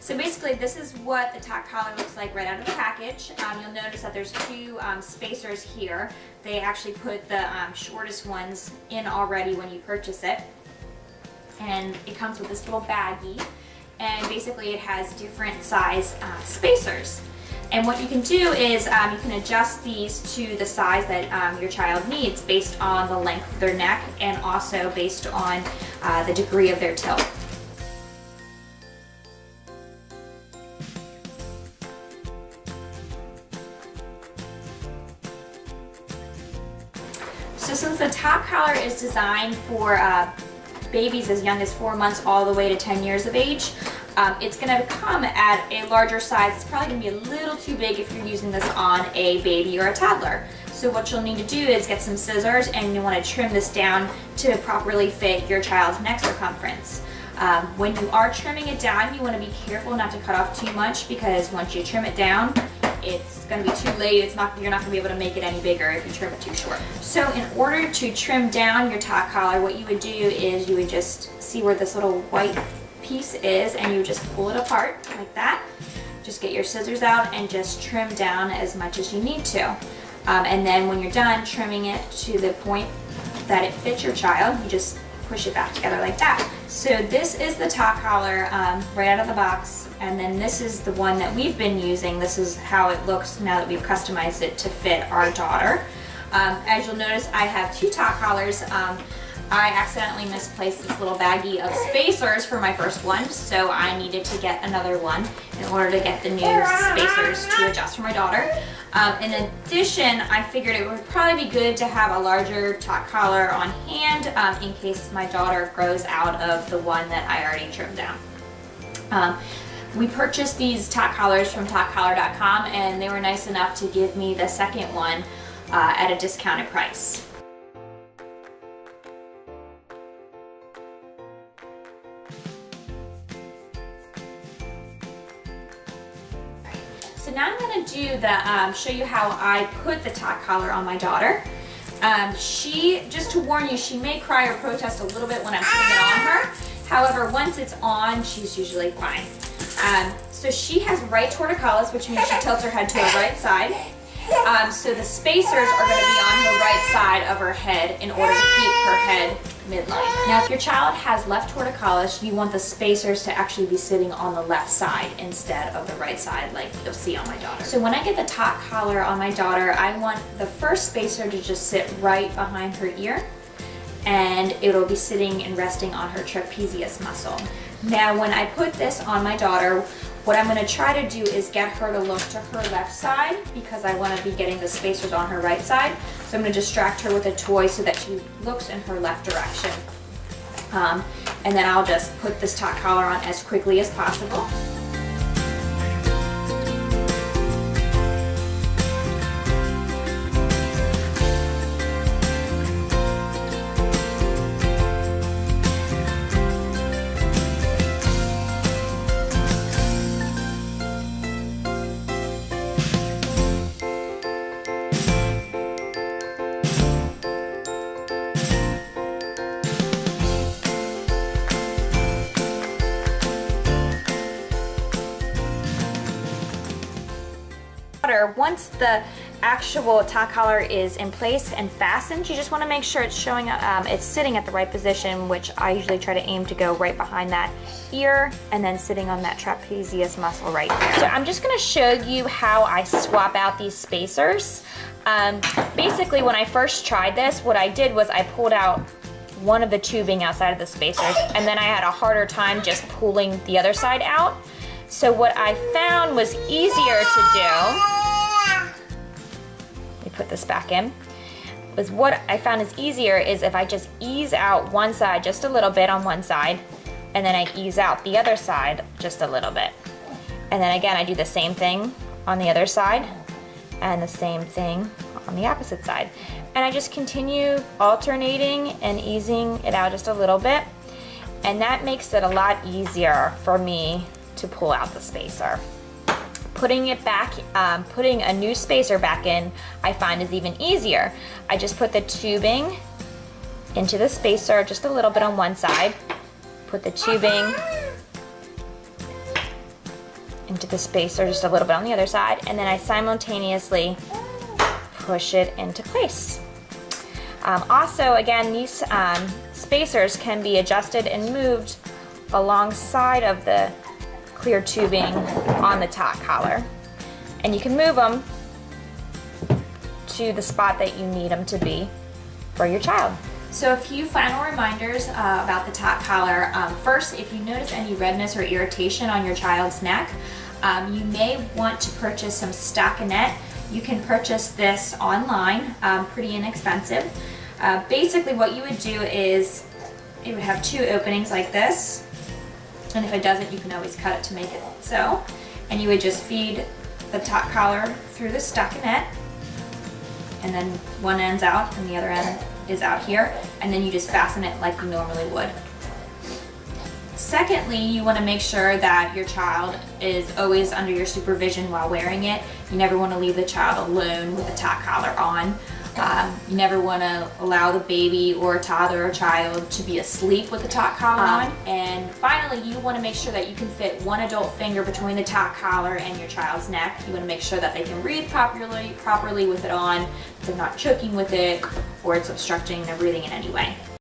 So basically this is what the top collar looks like right out of the package. You'll notice that there's two spacers here. They actually put the shortest ones in already when you purchase it. And it comes with this little baggie, and basically it has different size spacers. And what you can do is you can adjust these to the size that your child needs based on the length of their neck and also based on the degree of their tilt. So since the top collar is designed for babies as young as 4 months all the way to 10 years of age, it's going to come at a larger size. It's probably going to be a little too big if you're using this on a baby or a toddler. So what you'll need to do is get some scissors, and you want to trim this down to properly fit your child's neck circumference. When you are trimming it down, you want to be careful not to cut off too much, because once you trim it down, it's going to be too late. You're not going to be able to make it any bigger if you trim it too short. So in order to trim down your top collar, what you would do is you would just see where this little white piece is, and you just pull it apart like that. Just get your scissors out and just trim down as much as you need to. And then when you're done trimming it to the point that it fits your child, you just push it back together like that. So this is the top collar right out of the box, and then this is the one that we've been using. This is how it looks now that we've customized it to fit our daughter. As you'll notice, I have two top collars. I accidentally misplaced this little baggie of spacers for my first one, so I needed to get another one in order to get the new spacers to adjust for my daughter. In addition, I figured it would probably be good to have a larger top collar on hand in case my daughter grows out of the one that I already trimmed down. We purchased these top collars from tot-collar.com, and they were nice enough to give me the second one at a discounted price. So now I'm going to do the show you how I put the top collar on my daughter. She, just to warn you, she may cry or protest a little bit when I'm putting it on her. However, once it's on, she's usually fine. So she has right torticollis, which means she tilts her head to her right side. So the spacers are going to be on her right side of her head in order to keep her head midline. Now if your child has left torticollis, you want the spacers to actually be sitting on the left side instead of the right side like you'll see on my daughter. So when I get the top collar on my daughter, I want the first spacer to just sit right behind her ear, and it'll be sitting and resting on her trapezius muscle. Now when I put this on my daughter, what I'm going to try to do is get her to look to her left side, because I want to be getting the spacers on her right side. So I'm going to distract her with a toy so that she looks in her left direction. And then I'll just put this top collar on as quickly as possible. Once the actual top collar is in place and fastened, you just want to make sure it's showing it's sitting at the right position, which I usually try to aim to go right behind that ear and then sitting on that trapezius muscle right there. So I'm just going to show you how I swap out these spacers. Basically when I first tried this, what I did was I pulled out one of the tubing outside of the spacers, and then I had a harder time just pulling the other side out. So what I found was easier to do, let me put this back in, was what I found is easier is if I just ease out one side just a little bit on one side, and then I ease out the other side just a little bit. And then again, I do the same thing on the other side, and the same thing on the opposite side. And I just continue alternating and easing it out just a little bit. And that makes it a lot easier for me to pull out the spacer. Putting it back, putting a new spacer back in, I find is even easier. I just put the tubing into the spacer just a little bit on one side, put the tubing into the spacer just a little bit on the other side, and then I simultaneously push it into place. Also, again, these spacers can be adjusted and moved alongside of the clear tubing on the tot collar. And you can move them to the spot that you need them to be for your child. So a few final reminders about the tot collar. First, if you notice any redness or irritation on your child's neck, you may want to purchase some stockinette. You can purchase this online, pretty inexpensive. Basically what you would do is, it would have two openings like this, and if it doesn't, you can always cut it to make it so. And you would just feed the tot collar through the stockinette, and then one end's out and the other end is out here, and then you just fasten it like you normally would. Secondly, you want to make sure that your child is always under your supervision while wearing it. You never want to leave the child alone with the tot collar on. You never want to allow the baby or a toddler or child to be asleep with the tot collar on. And finally, you want to make sure that you can fit one adult finger between the tot collar and your child's neck. You want to make sure that they can breathe properly with it on, they're not choking with it, or it's obstructing their breathing in any way.